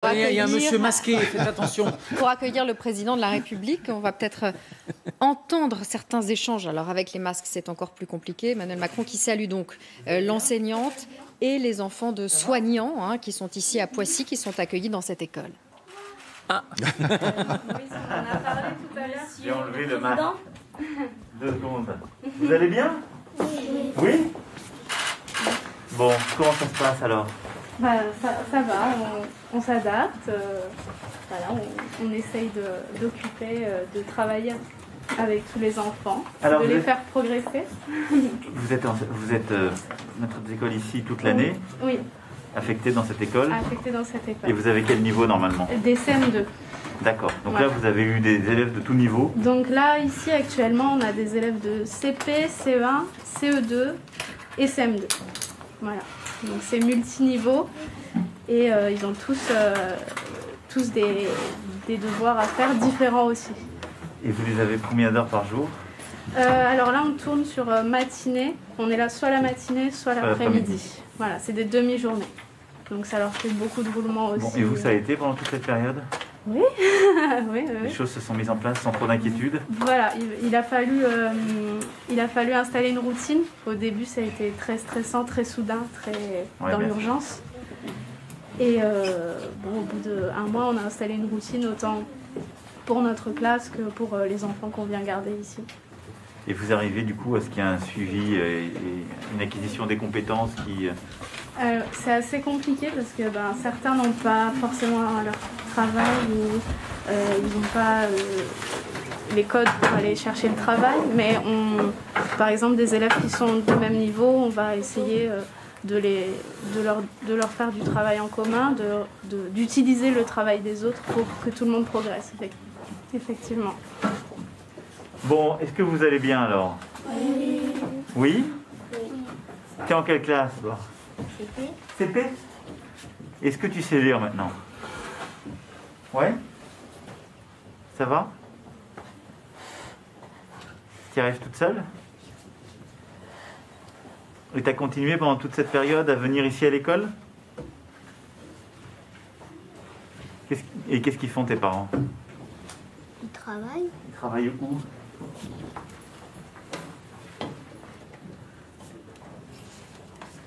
Il y a un monsieur masqué, faites attention. Pour accueillir le président de la République, on va peut-être entendre certains échanges. Alors avec les masques, c'est encore plus compliqué. Emmanuel Macron qui salue donc l'enseignante et les enfants de soignants qui sont ici à Poissy, qui sont accueillis dans cette école. Ah. Oui, on en a parlé tout à l'heure. J'ai enlevé le masque. 2 secondes. Vous allez bien? Oui. Bon, comment ça se passe alors? Ça va, on s'adapte, voilà, on essaye d'occuper, de travailler avec tous les enfants, alors de les faire progresser. Vous êtes maître d'école ici toute l'année? Oui. Affecté dans cette école? Affecté dans cette école. Et vous avez quel niveau normalement? Des CM2. D'accord, donc voilà. Là vous avez eu des élèves de tout niveau? Donc là, ici actuellement, on a des élèves de CP, CE1, CE2 et CM2. Voilà. Donc c'est multiniveau et ils ont tous des devoirs à faire différents aussi. Et vous les avez combien d'heures par jour? Alors là on tourne sur matinée, on est là soit la matinée soit l'après-midi. Voilà, c'est des demi-journées. Donc ça leur fait beaucoup de roulements aussi. Bon, et vous, ça a été pendant toute cette période? Oui. Oui. Les choses se sont mises en place sans trop d'inquiétude? Voilà, il a fallu installer une routine. Au début, ça a été très stressant, très soudain, dans l'urgence. Et au bout d'1 mois, on a installé une routine autant pour notre classe que pour les enfants qu'on vient garder ici. Et vous arrivez du coup à ce qu'il y ait un suivi et une acquisition des compétences qui... C'est assez compliqué parce que certains n'ont pas forcément leur travail ou ils n'ont pas les codes pour aller chercher le travail. Mais par exemple, des élèves qui sont de même niveau, on va essayer de leur faire du travail en commun, d'utiliser le travail des autres pour que tout le monde progresse, effectivement. Bon, est-ce que vous allez bien alors? Oui. Oui? Oui. T'es en quelle classe? CP. CP? Est-ce que tu sais lire maintenant? Ouais? Ça va? Tu y arrives toute seule? Et tu as continué pendant toute cette période à venir ici à l'école? Et qu'est-ce qu'ils font tes parents? Ils travaillent. Ils travaillent où?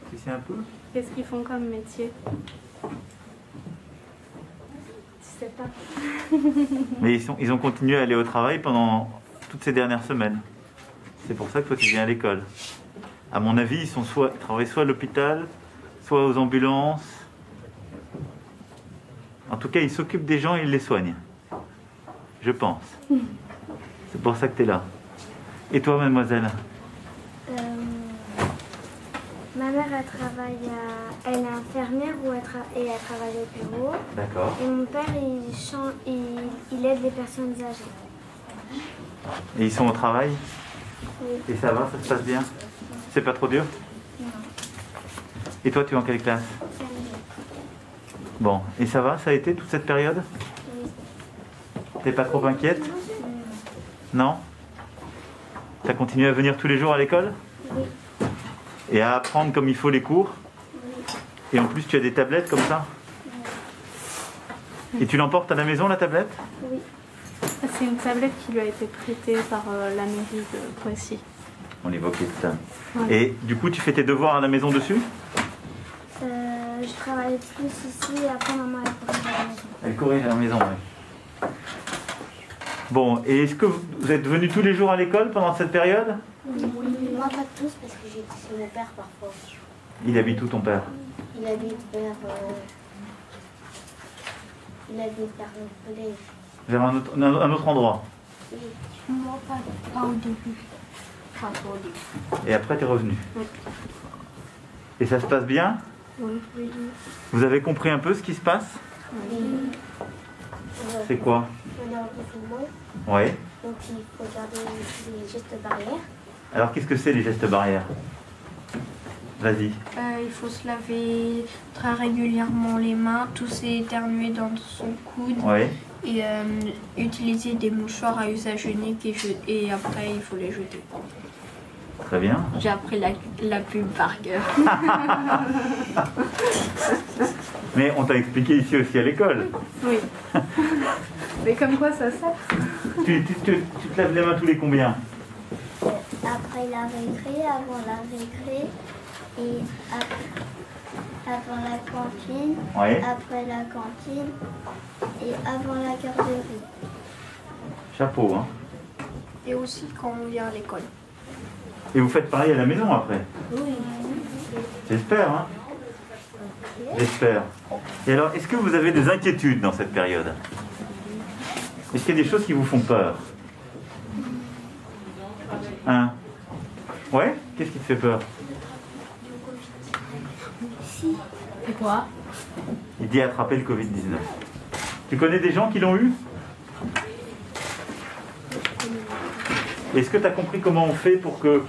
Tu sais un peu? Qu'est-ce qu'ils font comme métier? Je sais pas. Mais ils ont continué à aller au travail pendant toutes ces dernières semaines. C'est pour ça que toi tu viens à l'école. À mon avis, ils travaillent soit à l'hôpital, soit aux ambulances. En tout cas, ils s'occupent des gens et ils les soignent. Je pense. C'est pour ça que tu es là. Et toi, mademoiselle? Ma mère, elle est infirmière et elle travaille au bureau. D'accord. Et mon père, il aide les personnes âgées. Et ils sont au travail? Oui. Et ça va, ça se passe bien? C'est pas trop dur? Non. Et toi, tu es en quelle classe? Bon, et ça va, ça a été toute cette période? Oui. T'es pas trop inquiète? Non? T'as continué à venir tous les jours à l'école? Oui. Et à apprendre comme il faut les cours? Oui. Et en plus, tu as des tablettes comme ça? Oui. Et tu l'emportes à la maison, la tablette? Oui. C'est une tablette qui lui a été prêtée par la mairie de Poissy. On évoquait ça. Ouais. Et du coup, tu fais tes devoirs à la maison dessus? Je travaille plus ici et après maman elle corrige à la maison. Elle corrige à la maison, oui. Bon, et est-ce que vous êtes venus tous les jours à l'école pendant cette période? Oui. Moi pas tous parce que j'étais chez mon père parfois. Il habite où ton père? Il habite vers le collège. Vers un autre endroit? Oui. Moi pas au début. Pas au début. Et après, tu es revenu? Oui. Et ça se passe bien? Oui. Oui. Vous avez compris un peu ce qui se passe? Oui. C'est quoi? On est en confinement, Oui. donc il faut garder les gestes barrières. Alors, qu'est-ce que c'est les gestes barrières? Vas-y. Il faut se laver très régulièrement les mains, tousser, éternuer dans son coude Oui. et utiliser des mouchoirs à usage unique et après il faut les jeter. Très bien. J'ai appris la pub par cœur. Mais on t'a expliqué ici aussi à l'école. Oui. Mais comme quoi ça sert? Tu te laves les mains tous les combien? Après la récré, avant la récré, et avant la cantine, Ouais. après la cantine, et avant la garderie. Chapeau, hein. Et aussi quand on vient à l'école. Et vous faites pareil à la maison après? Oui. J'espère, hein. J'espère. Et alors, est-ce que vous avez des inquiétudes dans cette période? Est-ce qu'il y a des choses qui vous font peur? Hein? Ouais? Qu'est-ce qui te fait peur? Et quoi? Il dit attraper le Covid-19. Tu connais des gens qui l'ont eu? Est-ce que tu as compris comment on fait pour que